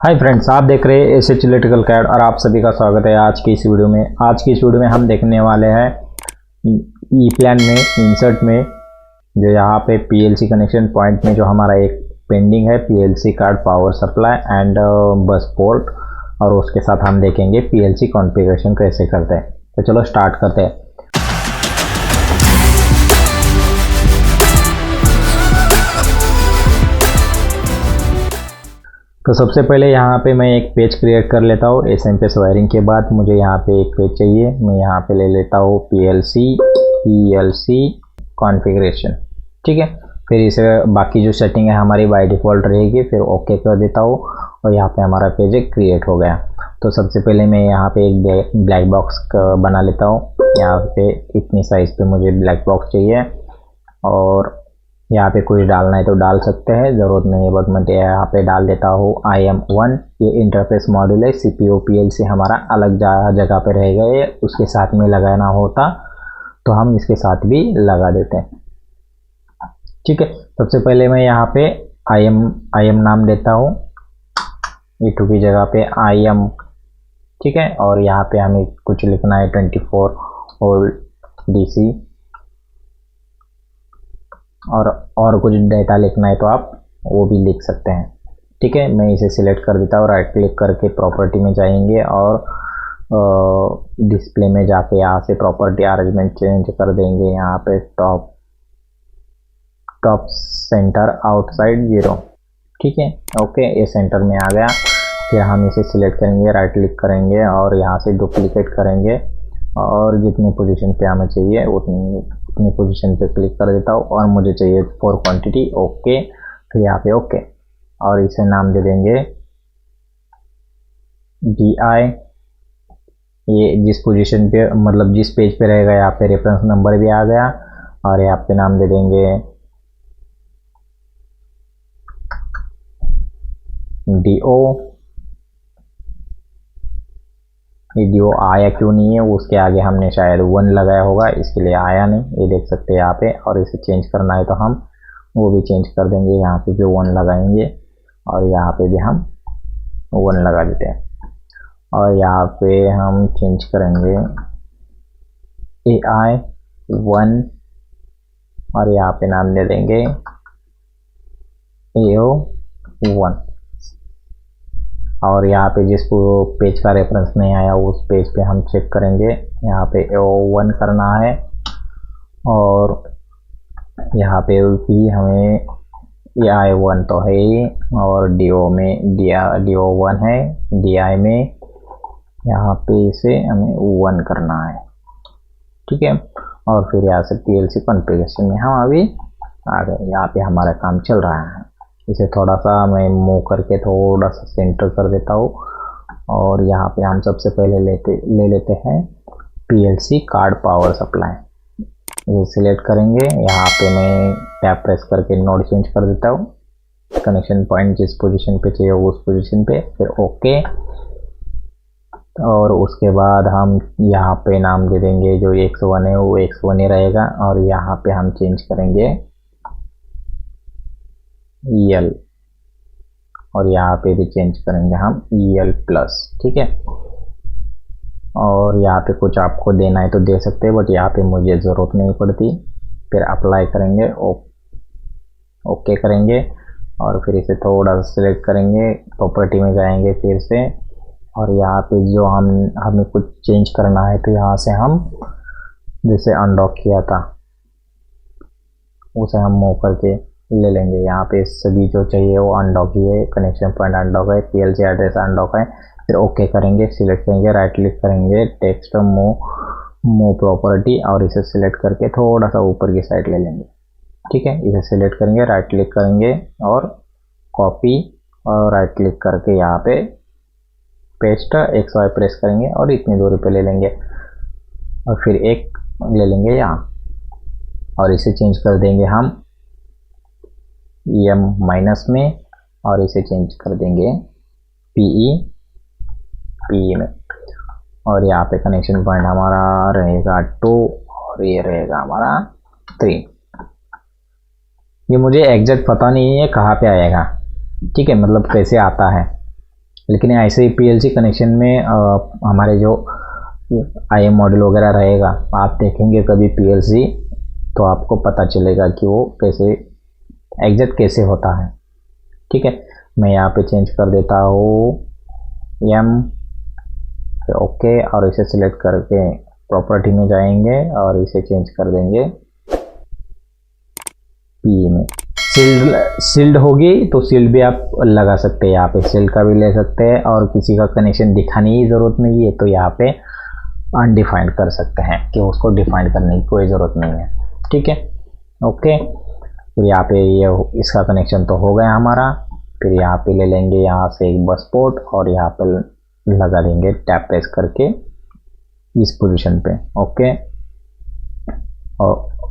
Hi friends, आप देख रहे हैं एसएच इलेक्ट्रिकल कैड और आप सभी का स्वागत है आज की इस वीडियो में। आज की इस वीडियो में हम देखने वाले हैं ई प्लान में इंसर्ट में जो यहाँ पे पीएलसी कनेक्शन पॉइंट में जो हमारा एक पेंडिंग है PLC card power supply and bus port, और उसके साथ हम देखेंगे पीएलसी कॉन्फ़िगरेशन कैसे करते हैं। तो चलो स्टार्ट करते हैं। तो सबसे पहले यहाँ पे मैं एक पेज क्रिएट कर लेता हूँ। एसएमपीएस वायरिंग के बाद मुझे यहाँ पे एक पेज चाहिए। मैं यहाँ पे ले लेता हूँ पीएलसी कॉन्फ़िगरेशन, ठीक है। फिर इसे बाकी जो सेटिंग है हमारी बाय डिफ़ॉल्ट रहेगी, फिर ओके कर देता हूँ और यहाँ पे हमारा पेज क्रिएट हो गया। तो सबसे पहले मैं यहाँ पे एक ब्लैक बॉक्स बना लेता हूँ। यहाँ पे इतनी साइज़ पे मुझे ब्लैक बॉक्स चाहिए और यहाँ पे कुछ डालना है तो डाल सकते हैं, ज़रूरत नहीं है, बट मैं यहाँ पे डाल देता हूँ IM1। ये इंटरफेस मॉड्यूल है, CPU PLC हमारा अलग जगह पे रहेगा। ये उसके साथ में लगाना होता तो हम इसके साथ भी लगा देते हैं, ठीक है। सबसे पहले मैं यहाँ पे IM नाम देता हूँ, E2 की जगह पे IM, ठीक है। और यहाँ पे हमें कुछ लिखना है 24 वोल्ट DC, और कुछ डेटा लिखना है तो आप वो भी लिख सकते हैं, ठीक है। मैं इसे सिलेक्ट कर देता हूँ, राइट क्लिक करके प्रॉपर्टी में जाएंगे और डिस्प्ले में जाके यहाँ से प्रॉपर्टी अरेंजमेंट चेंज कर देंगे। यहाँ पे टॉप सेंटर आउटसाइड 0, ठीक है, ओके। ये सेंटर में आ गया। फिर हम इसे सिलेक्ट करेंगे, राइट क्लिक करेंगे और यहाँ से डुप्लीकेट करेंगे और जितनी पोजीशन पे हमें चाहिए उतनी पोजीशन पे क्लिक कर देता हूँ और मुझे चाहिए 4 क्वांटिटी, ओके। फिर यहाँ पे ओके और इसे नाम दे देंगे DI। ये जिस पोजीशन पे मतलब जिस पेज पे रहेगा यहाँ पे रेफरेंस नंबर भी आ गया और यहाँ पे नाम दे देंगे DO। ये DO आया क्यों नहीं है, उसके आगे हमने शायद 1 लगाया होगा, इसके लिए आया नहीं, ये देख सकते हैं यहाँ पे। और इसे चेंज करना है तो हम वो भी चेंज कर देंगे। यहाँ पे भी 1 लगाएंगे और यहाँ पे भी हम 1 लगा देते हैं और यहाँ पे हम चेंज करेंगे AI1 और यहाँ पे नाम दे देंगे AO1। और यहाँ पे जिसको पेज का रेफरेंस नहीं आया उस पेज पे हम चेक करेंगे, यहाँ पे AO1 करना है और यहाँ पे भी हमें AI1 तो है ही और DO1 है, DI में यहाँ पे इसे हमें 1 करना है, ठीक है। और फिर यहाँ से PLC कॉन्फ़िगरेशन में हम अभी आ गए। यहाँ पे हमारा काम चल रहा है। इसे थोड़ा सा मैं मूव करके थोड़ा सा सेंटर कर देता हूँ और यहाँ पे हम सबसे पहले ले लेते हैं पीएलसी कार्ड पावर सप्लाई। ये सिलेक्ट करेंगे, यहाँ पे मैं टैप प्रेस करके नोड चेंज कर देता हूँ, कनेक्शन पॉइंट जिस पोजीशन पे चाहिए उस पोजीशन पे, फिर ओके। और उसके बाद हम यहाँ पे नाम दे देंगे जो X1 है वो X1 ही रहेगा और यहाँ पे हम चेंज करेंगे EL और यहाँ पे भी चेंज करेंगे हम EL प्लस, ठीक है। और यहाँ पे कुछ आपको देना है तो दे सकते हैं, बट यहाँ पे मुझे ज़रूरत नहीं पड़ती। फिर अप्लाई करेंगे, ओके करेंगे और फिर इसे थोड़ा सा सिलेक्ट करेंगे, प्रॉपर्टी में जाएंगे फिर से और यहाँ पे जो हमें कुछ चेंज करना है तो यहाँ से हम जैसे अनलॉक किया था उसे हम मूव करके ले लेंगे। यहाँ पे सभी जो चाहिए वो अनलॉक ही है, कनेक्शन पॉइंट अनलॉक है, पीएलसी एड्रेस अनलॉक है। फिर ओके करेंगे, सिलेक्ट करेंगे, राइट क्लिक करेंगे, टेक्स्ट मूव प्रॉपर्टी और इसे सिलेक्ट करके थोड़ा सा ऊपर की साइड ले लेंगे, ठीक है। इसे सिलेक्ट करेंगे, राइट क्लिक करेंगे और कॉपी और राइट क्लिक करके यहाँ पे पेस्ट XY प्रेस करेंगे और इतनी दूरी पे ले लेंगे और फिर एक ले लेंगे यहाँ और इसे चेंज कर देंगे हम EM माइनस में और इसे चेंज कर देंगे PE में और यहाँ पे कनेक्शन पॉइंट हमारा रहेगा 2 और ये रहेगा हमारा 3। ये मुझे एग्जैक्ट पता नहीं है कहाँ पे आएगा, ठीक है, मतलब कैसे आता है। लेकिन ऐसे ही PLC कनेक्शन में हमारे जो IM मॉड्यूल वगैरह रहेगा, आप देखेंगे कभी PLC तो आपको पता चलेगा कि वो कैसे एग्जैक्ट कैसे होता है। ठीक है, मैं यहाँ पे चेंज कर देता हूँ M, ओके, और इसे सिलेक्ट करके प्रॉपर्टी में जाएंगे और इसे चेंज कर देंगे P में। सील्ड होगी तो सील्ड भी आप लगा सकते हैं, यहाँ पे सील्ड का भी ले सकते हैं, और किसी का कनेक्शन दिखाने की ज़रूरत नहीं है तो यहाँ पे अनडिफाइंड कर सकते हैं कि उसको डिफाइन करने की कोई ज़रूरत नहीं है। ठीक है, ओके, फिर यहाँ पे ये इसका कनेक्शन तो हो गया हमारा। फिर यहाँ पे ले लेंगे यहाँ से एक बस पोर्ट और यहाँ पे लगा देंगे टैप प्रेस करके इस पोजीशन पे, ओके,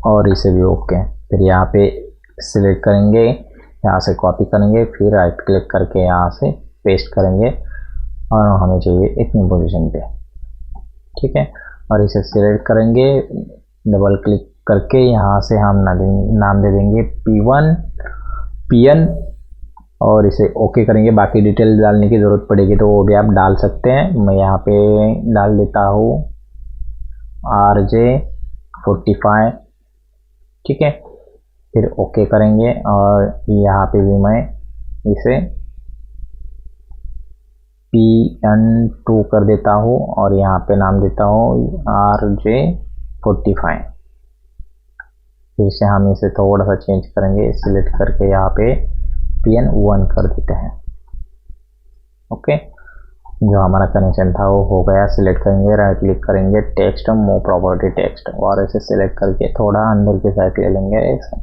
और इसे भी ओके। फिर यहाँ पे सिलेक्ट करेंगे, यहाँ से कॉपी करेंगे, फिर राइट क्लिक करके यहाँ से पेस्ट करेंगे और हमें चाहिए इतनी पोजीशन पे। ठीक है, और इसे सिलेक्ट करेंगे, डबल क्लिक करके यहाँ से हम नाम दे देंगे PN और इसे ओके करेंगे। बाकी डिटेल डालने की ज़रूरत पड़ेगी तो वो भी आप डाल सकते हैं। मैं यहाँ पे डाल देता हूँ RJ45। ठीक है, फिर ओके करेंगे और यहाँ पे भी मैं इसे PN2 कर देता हूँ और यहाँ पे नाम देता हूँ RJ45। फिर से हम इसे थोड़ा सा चेंज करेंगे, सिलेक्ट करके यहाँ पे PN1 कर देते हैं। ओके, जो हमारा कनेक्शन था वो हो गया। सिलेक्ट करेंगे, राइट क्लिक करेंगे, टेक्स्ट, मूव प्रॉपर्टी टेक्स्ट, और इसे सिलेक्ट करके थोड़ा अंदर की साइड ले लेंगे ऐसे,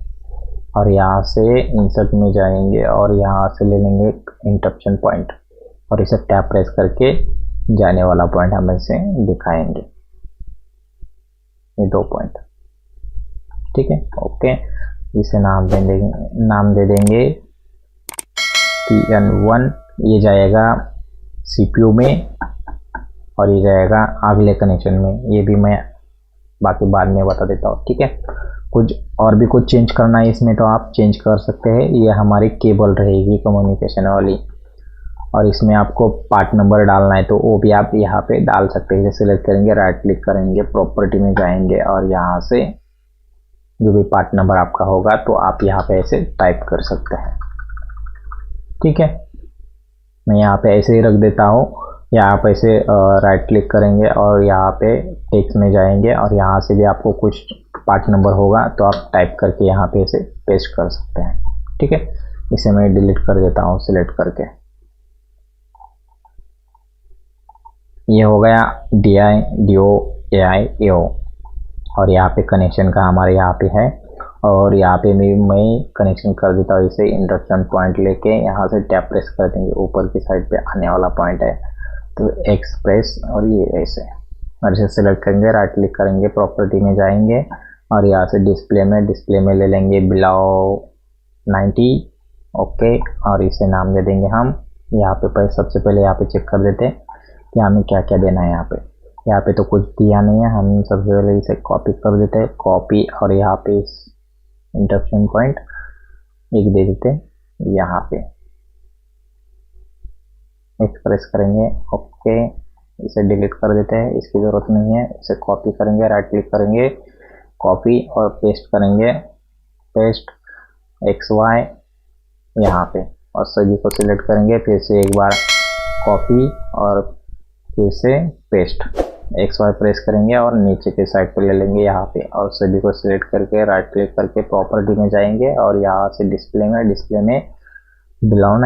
और यहाँ से इंसर्ट में जाएंगे और यहाँ से ले लेंगे इंटरप्शन पॉइंट और इसे टैप प्रेस करके जाने वाला पॉइंट हम इसे दिखाएंगे, ये 2 पॉइंट। ठीक है, ओके, इसे नाम दे देंगे PN1। ये जाएगा CPU में और ये जाएगा अगले कनेक्शन में, ये भी मैं बाकी बाद में बता देता हूँ। ठीक है, कुछ और भी कुछ चेंज करना है इसमें तो आप चेंज कर सकते हैं। ये हमारी केबल रहेगी कम्युनिकेशन वाली, और इसमें आपको पार्ट नंबर डालना है तो वो भी आप यहाँ पे डाल सकते हैं। सिलेक्ट करेंगे, राइट क्लिक करेंगे, प्रॉपर्टी में जाएंगे और यहाँ से जो भी पार्ट नंबर आपका होगा तो आप यहाँ पे ऐसे टाइप कर सकते हैं। ठीक है, मैं यहाँ पे ऐसे ही रख देता हूँ। यहाँ पे ऐसे राइट क्लिक करेंगे और यहाँ पे टेक्स्ट में जाएंगे और यहाँ से भी आपको कुछ पार्ट नंबर होगा तो आप टाइप करके यहाँ पे इसे पेस्ट कर सकते हैं। ठीक है, इसे मैं डिलीट कर देता हूँ सिलेक्ट करके। ये हो गया DI, DO, AI, AO, और यहाँ पे कनेक्शन का हमारे यहाँ पे है, और यहाँ पे मैं कनेक्शन कर देता हूँ इसे इंटरप्शन पॉइंट लेके। यहाँ से टैप प्रेस कर देंगे, ऊपर की साइड पे आने वाला पॉइंट है तो एक्सप्रेस, और ये ऐसे, और इसे सिलेक्ट करेंगे, राइट क्लिक करेंगे, प्रॉपर्टी में जाएंगे और यहाँ से डिस्प्ले में ले लेंगे बिलो 90, ओके, और इसे नाम दे देंगे हम। यहाँ पे सबसे पहले यहाँ पे चेक कर देते हैं कि हमें क्या क्या देना है। यहाँ पे तो कुछ दिया नहीं है, हम सबसे पहले इसे कॉपी कर देते हैं, कॉपी, और यहाँ पे इंटरप्शन पॉइंट एक दे देते हैं, यहाँ पे एक्सप्रेस करेंगे, ओके, इसे डिलीट कर देते हैं, इसकी ज़रूरत नहीं है। इसे कॉपी करेंगे, राइट क्लिक करेंगे, कॉपी, और पेस्ट करेंगे, पेस्ट XY यहाँ पे, और सभी को सिलेक्ट करेंगे। फिर से एक बार कॉपी और फिर से पेस्ट, XY प्रेस करेंगे और नीचे के साइड पे ले लेंगे यहाँ पे, और सभी को सिलेक्ट करके राइट क्लिक करके प्रॉपर्टी में जाएंगे और यहाँ से डिस्प्ले में बिलो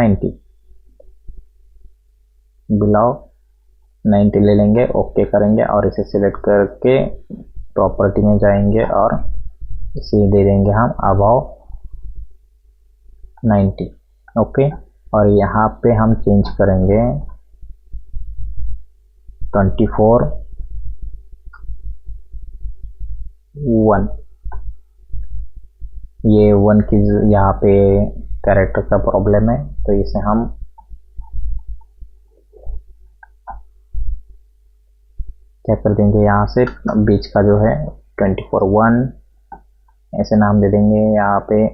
90 ले लेंगे, ओके करेंगे और इसे सिलेक्ट करके प्रॉपर्टी में जाएंगे और इसे दे देंगे हम अबाव 90, ओके, और यहाँ पे हम चेंज करेंगे 24:1। ये 1 की यहाँ पे कैरेक्टर का प्रॉब्लम है तो इसे हम क्या कर देंगे, यहाँ से बीच का जो है 24:1 ऐसे नाम दे देंगे। यहाँ पे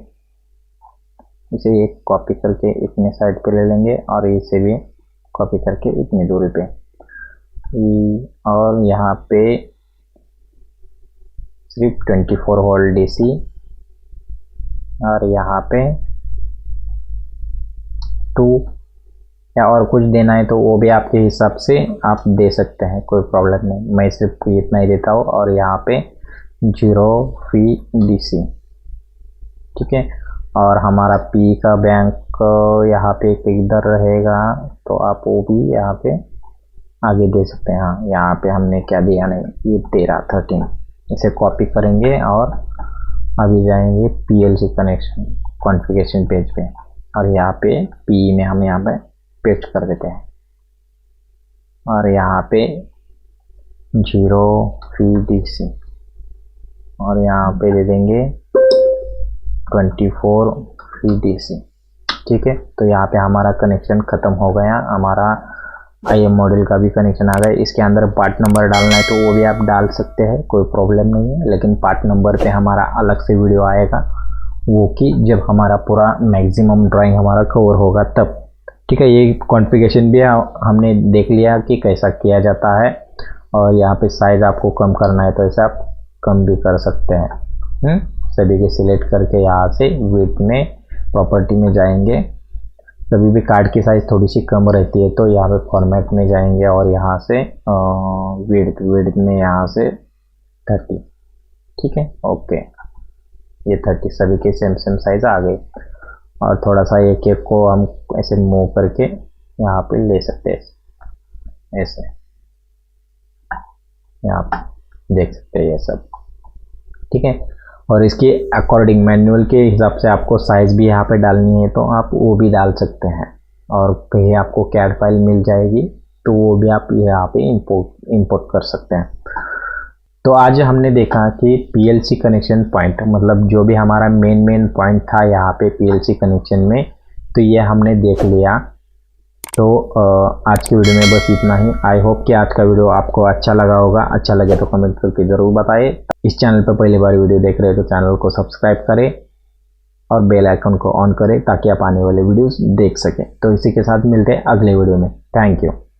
इसे एक कॉपी करके इतने साइड पे ले लेंगे और इसे भी कॉपी करके इतनी दूरी पे, और यहाँ पे सिर्फ 24 वोल्ट DC, और यहाँ पे 2, या और कुछ देना है तो वो भी आपके हिसाब से आप दे सकते हैं, कोई प्रॉब्लम नहीं। मैं सिर्फ इतना ही देता हूँ, और यहाँ पे 0 DC, ठीक है। और हमारा P का बैंक यहाँ पे इधर रहेगा, तो आप वो भी यहाँ पे आगे दे सकते हैं। हाँ, यहाँ पे हमने क्या दिया नहीं, ये 13 इसे कॉपी करेंगे और अभी जाएंगे PLC कनेक्शन कॉन्फ़िगरेशन पेज पे, और यहाँ पे P में हम यहाँ पे पेस्ट कर देते हैं, और यहाँ पे 0 DC, और यहाँ पे दे देंगे 24 DC, ठीक है। तो यहाँ पे हमारा कनेक्शन ख़त्म हो गया, हमारा IM मॉड्यूल का भी कनेक्शन आ गया। इसके अंदर पार्ट नंबर डालना है तो वो भी आप डाल सकते हैं, कोई प्रॉब्लम नहीं है, लेकिन पार्ट नंबर पे हमारा अलग से वीडियो आएगा, वो कि जब हमारा पूरा मैक्सिमम ड्राइंग हमारा कवर होगा तब, ठीक है। ये कॉन्फ़िगरेशन भी हमने देख लिया कि कैसा किया जाता है, और यहाँ पे साइज़ आपको कम करना है तो ऐसे आप कम भी कर सकते हैं। सभी के सिलेक्ट करके यहाँ से विड्थ में प्रॉपर्टी में जाएंगे, कभी भी कार्ड की साइज़ थोड़ी सी कम रहती है तो यहाँ पे फॉर्मेट में जाएंगे, और यहाँ से विड्थ में यहाँ से 30, ठीक है, ओके। ये 30 सभी के सेम साइज़ आ गए, और थोड़ा सा एक एक को हम ऐसे मूव करके यहाँ पे ले सकते हैं, ऐसे यहाँ पे देख सकते हैं ये सब, ठीक है। और इसके अकॉर्डिंग मैनुअल के हिसाब से आपको साइज़ भी यहाँ पे डालनी है तो आप वो भी डाल सकते हैं, और कहीं आपको कैड फाइल मिल जाएगी तो वो भी आप यहाँ पे इंपोर्ट कर सकते हैं। तो आज हमने देखा कि PLC कनेक्शन पॉइंट, मतलब जो भी हमारा मेन पॉइंट था यहाँ पे PLC कनेक्शन में, तो ये हमने देख लिया। तो आज की वीडियो में बस इतना ही। आई होप कि आज का वीडियो आपको अच्छा लगा होगा। अच्छा लगे तो कमेंट करके ज़रूर बताएं। इस चैनल पर पहली बार वीडियो देख रहे हैं तो चैनल को सब्सक्राइब करें और बेल आइकन को ऑन करें ताकि आप आने वाले वीडियोस देख सकें। तो इसी के साथ मिलते हैं अगले वीडियो में। Thank you.